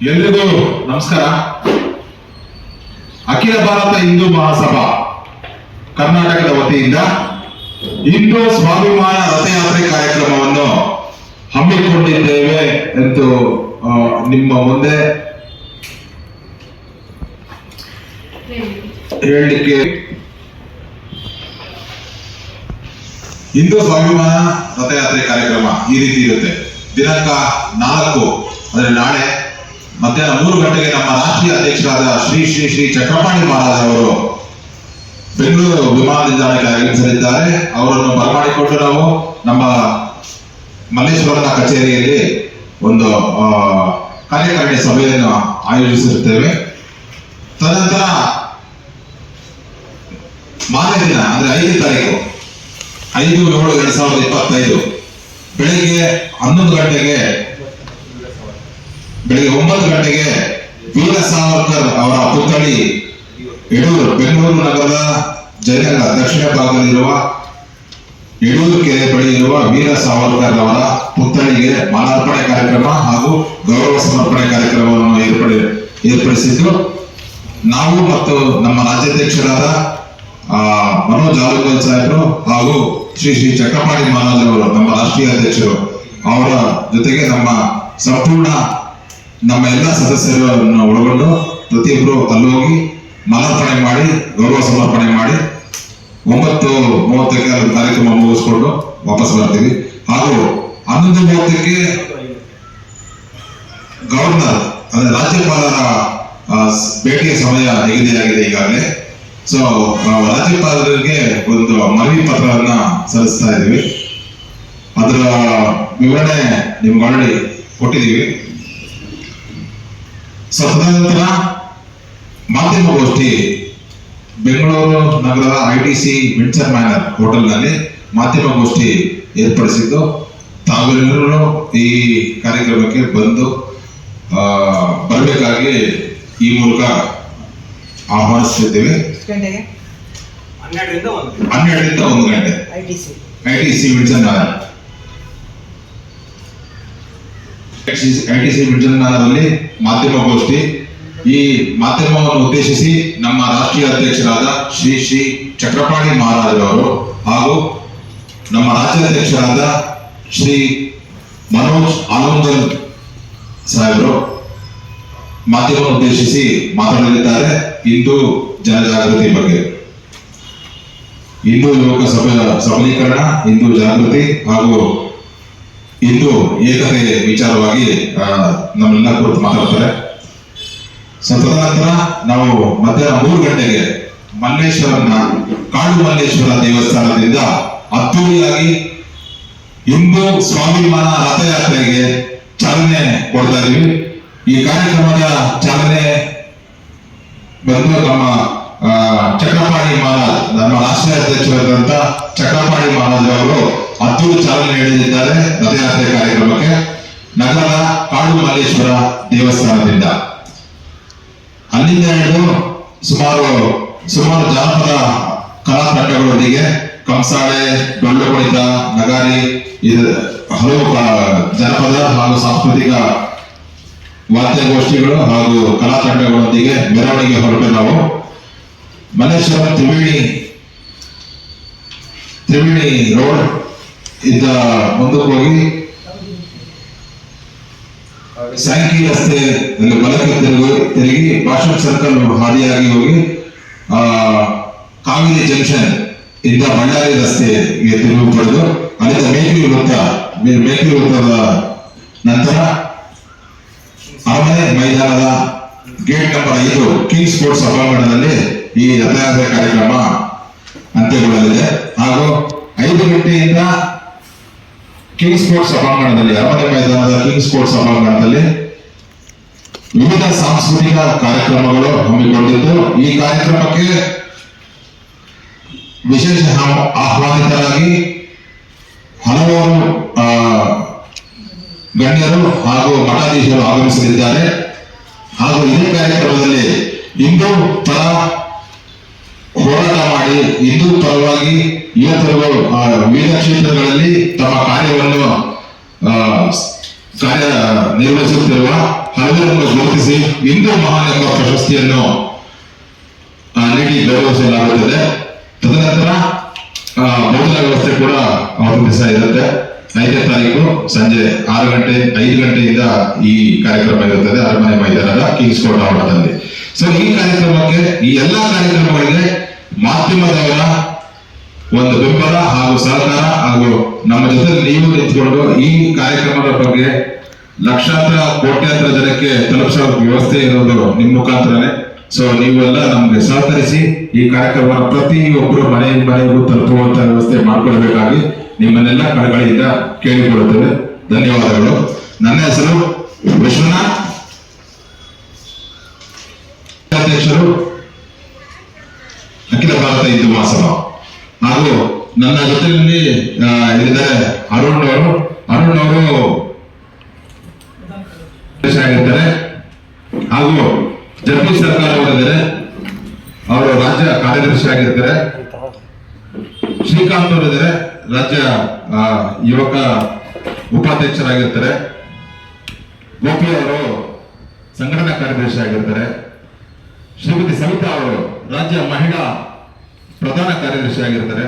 ಎಲ್ರಿಗೂ ನಮಸ್ಕಾರ. ಅಖಿಲ ಭಾರತ ಹಿಂದೂ ಮಹಾಸಭಾ ಕರ್ನಾಟಕದ ವತಿಯಿಂದ ಹಿಂದೂ ಸ್ವಾಭಿಮಾನ ರಥಯಾತ್ರೆ ಕಾರ್ಯಕ್ರಮವನ್ನು ಹಮ್ಮಿಕೊಂಡಿದ್ದೇವೆ ಎಂದು ನಿಮ್ಮ ಮುಂದೆ ಹೇಳಲಿಕ್ಕೆ. ಹಿಂದೂ ಸ್ವಾಭಿಮಾನ ರಥಯಾತ್ರೆ ಕಾರ್ಯಕ್ರಮ ಈ ರೀತಿ ಇರುತ್ತೆ. ದಿನಾಂಕ 4 ಅಂದರೆ ನಾಳೆ ಮಧ್ಯಾಹ್ನ 3 ಗಂಟೆಗೆ ನಮ್ಮ ರಾಷ್ಟ್ರೀಯ ಅಧ್ಯಕ್ಷರಾದ ಶ್ರೀ ಶ್ರೀ ಶ್ರೀ ಚಕ್ರಪಾಣಿ ಮಹಾರಾಜ್ ಅವರು ಬೆಂಗಳೂರು ವಿಮಾನ ನಿಲ್ದಾಣಕ್ಕೆ ಆಗಮಿಸಲಿದ್ದಾರೆ. ಅವರನ್ನು ಬರಮಾಡಿಕೊಂಡು ನಾವು ನಮ್ಮ ಮಲ್ಲೇಶ್ವರದ ಕಚೇರಿಯಲ್ಲಿ ಒಂದು ಕಾರ್ಯಕಾರಿಣಿ ಸಭೆಯನ್ನು ಆಯೋಜಿಸಿರುತ್ತೇವೆ. ತದನಂತರ ಮಾರನೇ ದಿನ ಅಂದ್ರೆ 5ನೇ ತಾರೀಕು 5/7/2025 ಬೆಳಿಗ್ಗೆ 11 ಗಂಟೆಗೆ ಬೆಳಿಗ್ಗೆ 9 ಗಂಟೆಗೆ ವೀರ ಸಾವರ್ಕರ್ ಅವರ ಪುತ್ಥಳಿ ಯಡೂರು ಬೆಂಗಳೂರು ನಗರದ ಜಯನಗರ ದಕ್ಷಿಣ ಭಾಗದಲ್ಲಿರುವ ಯಡೂರು ಕೆರೆ ಬಳಿ ಇರುವ ವೀರ ಸಾವರ್ಕರ್ ಅವರ ಪುತ್ಥಳಿಗೆ ಮಾಲಾರ್ಪಣೆ ಕಾರ್ಯಕ್ರಮ ಹಾಗೂ ಗೌರವ ಸಮರ್ಪಣೆ ಕಾರ್ಯಕ್ರಮವನ್ನು ಏರ್ಪಡಿಸಿದ್ದು ನಾವು ಮತ್ತು ನಮ್ಮ ರಾಜ್ಯಾಧ್ಯಕ್ಷರಾದ ಮನೋಜ್ ಆಲೂಕಲ್ ಸಾಹೇಬರು ಹಾಗೂ ಶ್ರೀ ಶ್ರೀ ಚಕ್ರಪಾಣಿ ಮಹಾರಾಜ್ ಅವರು ನಮ್ಮ ರಾಷ್ಟ್ರೀಯ ಅಧ್ಯಕ್ಷರು ಅವರ ಜೊತೆಗೆ ನಮ್ಮ ಎಲ್ಲ ಸದಸ್ಯರನ್ನು ಒಳಗೊಂಡು ಪ್ರತಿಯೊಬ್ಬರು ಅಲ್ಲೋಗಿ ಮಾಲಾರ್ಪಣೆ ಮಾಡಿ ಗೌರವ ಸಮರ್ಪಣೆ ಮಾಡಿ 9:30ಕ್ಕೆ ಕಾರ್ಯಕ್ರಮ ಮುಗಿಸ್ಕೊಂಡು ವಾಪಸ್ ಬರ್ತೀವಿ. ಹಾಗೂ 11:30ಕ್ಕೆ ಗವರ್ನರ್ ಅಂದ್ರೆ ರಾಜ್ಯಪಾಲರ ಭೇಟಿಯ ಸಮಯ ನಿಗದಿಯಾಗಿದೆ ಈಗಾಗಲೇ. ಸೊ ರಾಜ್ಯಪಾಲರಿಗೆ ಒಂದು ಮನವಿ ಪತ್ರವನ್ನ ಸಲ್ಲಿಸ್ತಾ ಇದ್ದೀವಿ. ಅದರ ವಿವರಣೆ ನಿಮ್ಗೆ ಆಲ್ರೆಡಿ ಕೊಟ್ಟಿದ್ದೀವಿ. ಸೊ ತದನಂತರ ಮಾಧ್ಯಮಗೋಷ್ಠಿ ಬೆಂಗಳೂರು ನಗರದ ITC ವಿಂಡ್ಸರ್ ಮ್ಯಾನರ್ ಹೋಟೆಲ್ನಲ್ಲಿ ಮಾಧ್ಯಮಗೋಷ್ಠಿ ಏರ್ಪಡಿಸಿದ್ದು ತಾವೆಲ್ಲರೂ ಈ ಕಾರ್ಯಕ್ರಮಕ್ಕೆ ಬಂದು ಬರಬೇಕಾಗಿ ಈ ಮೂಲಕ ಆಹ್ವಾನಿಸುತ್ತಿದ್ದೇವೆ. 12ರಿಂದ 1 ಗಂಟೆ ITC ವಿಂಡ್ಸರ್ ಮ್ಯಾನರ್ ನಲ್ಲಿ ಮಾಧ್ಯಮಗೋಷ್ಠಿ. ಈ ಮಾಧ್ಯಮವನ್ನು ಉದ್ದೇಶಿಸಿ ನಮ್ಮ ರಾಷ್ಟ್ರೀಯ ಅಧ್ಯಕ್ಷರಾದ ಶ್ರೀ ಶ್ರೀ ಚಕ್ರಪಾಣಿ ಮಹಾರಾಜ್ ಅವರು ಹಾಗೂ ನಮ್ಮ ರಾಜ್ಯಾಧ್ಯಕ್ಷರಾದ ಶ್ರೀ ಮನೋಜ್ ಆಲೂಕಲ್ ಸಾಹೇಬರು ಮಾಧ್ಯಮವನ್ನು ಉದ್ದೇಶಿಸಿ ಮಾತನಾಡಲಿದ್ದಾರೆ. ಹಿಂದೂ ಜನಜಾಗೃತಿ ಬಗ್ಗೆ, ಹಿಂದೂ ಯುವಕ ಸಬಲೀಕರಣ, ಹಿಂದೂ ಜಾಗೃತಿ ಹಾಗೂ ಹಿಂದೂ ಏಕತೆ ವಿಚಾರವಾಗಿ ನಮ್ಮೆಲ್ಲ ಕುರಿತು ಮಾತಾಡ್ತಾರೆ. ತದನಂತರ ನಾವು ಮಧ್ಯಾಹ್ನ 3 ಗಂಟೆಗೆ ಮಲ್ಲೇಶ್ವರನ ಕಾಡು ಮಲ್ಲೇಶ್ವರ ದೇವಸ್ಥಾನದಿಂದ ಅದ್ದೂರಿಯಾಗಿ ಹಿಂದೂ ಸ್ವಾಭಿಮಾನ ರಥಯಾತ್ರೆಗೆ ಚಾಲನೆ ಕೊಡ್ತಾ ಇದೀವಿ. ಈ ಕಾರ್ಯಕ್ರಮದ ಚಾಲನೆ ಬಂದು ನಮ್ಮ ಚಕ್ರಪಾಣಿ ಮಹಾರಾಜ್, ನಮ್ಮ ರಾಷ್ಟ್ರೀಯ ಅಧ್ಯಕ್ಷರಾದಂತ ಚಕ್ರಪಾಣಿ ಮಹಾರಾಜ್ ಅವರು ಅದ್ದೂರಿ ಚಾಲನೆ ನೀಡಲಿದ್ದಾರೆ ರಥಯಾತ್ರೆ ಕಾರ್ಯಕ್ರಮಕ್ಕೆ ನಗರದ ಕಾಡು ಮಲ್ಲೇಶ್ವರ ದೇವಸ್ಥಾನದಿಂದ. ಅಲ್ಲಿಂದ ಹಿಡಿದು ಸುಮಾರು ಜಾನಪದ ಕಲಾ ತಂಡಗಳೊಂದಿಗೆ ಕಂಸಾಳೆ, ಡೊಳ್ಳು ಕುಣಿತ, ನಗಾರಿ, ಹಲವು ಜನಪದ ಹಾಗೂ ಸಾಂಸ್ಕೃತಿಕ ವಾದ್ಯಗೋಷ್ಠಿಗಳು ಹಾಗೂ ಕಲಾ ತಂಡಗಳೊಂದಿಗೆ ಮೆರವಣಿಗೆ ಹೊರಟು ನಾವು ಮಲ್ಲೇಶ್ವರ ತ್ರಿವೇಣಿ ರೋಡ್ ಇಂದ ಮುಂದಕ್ಕೆ ಹೋಗಿ ಸ್ಯಾಂಕಿ ರಸ್ತೆ ಬಲಕ್ಕೆ ತಿರುಗಿ ಭಾಷಣ ಸರ್ಕಲ್ ಹಾದಿಯಾಗಿ ಹೋಗಿ ಕಾವೇರಿ ಜಂಕ್ಷನ್ ಇಂದ ಬಳ್ಳಾರಿ ರಸ್ತೆಗೆ ತಿರುವು ಪಡೆದು ಅಲ್ಲಿಂದ ಮೇಕರಿ ವೃತ್ತದ ನಂತರ ಅರಮನೆ ಮೈದಾನದ ಗೇಟ್ ನಂಬರ್ 5 ಕಿಂಗ್ ಸ್ಪೋರ್ಟ್ಸ್ ಸಭಾಂಗಣದಲ್ಲಿ ಈ ರಥಯಾತ್ರೆ ಕಾರ್ಯಕ್ರಮ ಅಂತ್ಯಗೊಳ್ಳಲಿದೆ. ಹಾಗೂ 5 ಗಂಟೆಯಿಂದ ಕಿಂಗ್ ಸ್ಪೋರ್ಟ್ಸ್ ಸಭಾಂಗಣದಲ್ಲಿ, ಅರಮನೆ ಮೈದಾನದ ಕಿಂಗ್ ಸ್ಪೋರ್ಟ್ಸ್ ಸಭಾಂಗಣದಲ್ಲಿ ವಿವಿಧ ಸಾಂಸ್ಕೃತಿಕ ಕಾರ್ಯಕ್ರಮಗಳು ಹಮ್ಮಿಕೊಂಡಿದ್ದು ಈ ಕಾರ್ಯಕ್ರಮಕ್ಕೆ ವಿಶೇಷ ಆಹ್ವಾನಿತರಾಗಿ ಹಲವಾರು ಗಣ್ಯರು ಹಾಗೂ ಮಠಾಧೀಶರು ಆಗಮಿಸಲಿದ್ದಾರೆ. ಹಾಗೂ ಇದೇ ಕಾರ್ಯಕ್ರಮದಲ್ಲಿ ಹಿಂದೂ ಪರ ಹೋರಾಟ ಮಾಡಿ ಹಿಂದೂ ಪರವಾಗಿ ಯುವಕರು ವಿವಿಧ ಕ್ಷೇತ್ರಗಳಲ್ಲಿ ತಮ್ಮ ಕಾರ್ಯವನ್ನು ಕಾರ್ಯನಿರ್ವಹಿಸುತ್ತಿರುವ ಹಲವರನ್ನು ಗುರುತಿಸಿ ಹಿಂದೂ ಮಹಾನ್ ಎಂಬ ಪ್ರಶಸ್ತಿಯನ್ನು ನೀಡಿ ಗೌರವಿಸಲಾಗುತ್ತದೆ. ತದನಂತರ ಭೋಜನ ವ್ಯವಸ್ಥೆ ಕೂಡ ಅವತ್ತು ದಿವಸ ಇರುತ್ತೆ. 5ನೇ ತಾರೀಕು ಸಂಜೆ 5 ಗಂಟೆಯಿಂದ ಈ ಕಾರ್ಯಕ್ರಮ ಇರುತ್ತದೆ ಅರಮನೆ ಮೈದಾನದ ಕಿಂಗ್ಸ್ ಕೋರ್ಟ್ ಆವರಣದಲ್ಲಿ. ಸೊ ಈ ಕಾರ್ಯಕ್ರಮಕ್ಕೆ, ಈ ಎಲ್ಲಾ ಕಾರ್ಯಕ್ರಮಗಳಿಗೆ ಮಾಧ್ಯಮದವರ ಒಂದು ಬೆಂಬಲ ಹಾಗೂ ಸಹಕಾರ ಹಾಗೂ ನಮ್ಮ ಜೊತೆ ನೀವು ನಿಂತ್ಕೊಂಡು ಈ ಕಾರ್ಯಕ್ರಮದ ಬಗ್ಗೆ ಲಕ್ಷಾಂತರ ಕೋಟ್ಯಾಂತರ ಜನಕ್ಕೆ ತಲುಪಿಸೋ ವ್ಯವಸ್ಥೆ ಇರೋದು ನಿಮ್ಮ ಮುಖಾಂತರನೇ. ಸೊ ನೀವೆಲ್ಲ ನಮ್ಗೆ ಸಹಕರಿಸಿ ಈ ಕಾರ್ಯಕ್ರಮ ಪ್ರತಿಯೊಬ್ಬರು ಮನೆಗೂ ತಲುಪುವಂತ ವ್ಯವಸ್ಥೆ ಮಾಡಿಕೊಳ್ಬೇಕಾಗಿ ನಿಮ್ಮನ್ನೆಲ್ಲ ಕಳಕಳಿಯಿಂದ ಕೇಳಿಕೊಳ್ಳುತ್ತೇವೆ. ಧನ್ಯವಾದಗಳು. ನನ್ನ ಹೆಸರು ವಿಶ್ವನಾಥ್, ಅಧ್ಯಕ್ಷರು ಅಖಿಲ ಭಾರತ ಹಿಂದೂ ಮಹಾಸಭಾ. ಹಾಗೂ ನನ್ನ ಜೊತೆಯಲ್ಲಿ ಇದ್ದಾರೆ ಅರುಣ್ ಅವರು ಆಗಿರ್ತಾರೆ. ಹಾಗೂ ಜಗದೀಶ್ ಸರ್ಕಾರ ಅವರಿದ್ದಾರೆ, ಅವರು ರಾಜ್ಯ ಕಾರ್ಯದರ್ಶಿ ಆಗಿರ್ತಾರೆ. ಶ್ರೀಕಾಂತ್ ಅವರಿದ್ದಾರೆ, ರಾಜ್ಯ ಯುವಕ ಉಪಾಧ್ಯಕ್ಷರಾಗಿರ್ತಾರೆ. ಗೋಪಿ ಅವರು ಸಂಘಟನಾ ಕಾರ್ಯದರ್ಶಿ ಆಗಿರ್ತಾರೆ. ಶ್ರೀಮತಿ ಸವಿತಾ ಅವರು ರಾಜ್ಯ ಮಹಿಳಾ ಪ್ರಧಾನ ಕಾರ್ಯದರ್ಶಿ ಆಗಿರ್ತಾರೆ.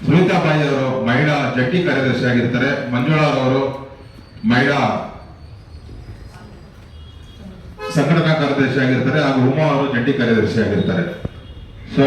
ಸುನೀತಾಬಾಯಿ ಅವರು ಮಹಿಳಾ ಜಂಟಿ ಕಾರ್ಯದರ್ಶಿ ಆಗಿರ್ತಾರೆ. ಮಂಜುಳಾ ಅವರು ಮಹಿಳಾ ಸಂಘಟನಾ ಕಾರ್ಯದರ್ಶಿ ಆಗಿರ್ತಾರೆ. ಹಾಗೂ ಉಮಾ ಅವರು ಜಂಟಿ ಕಾರ್ಯದರ್ಶಿ ಆಗಿರ್ತಾರೆ. ಸೊ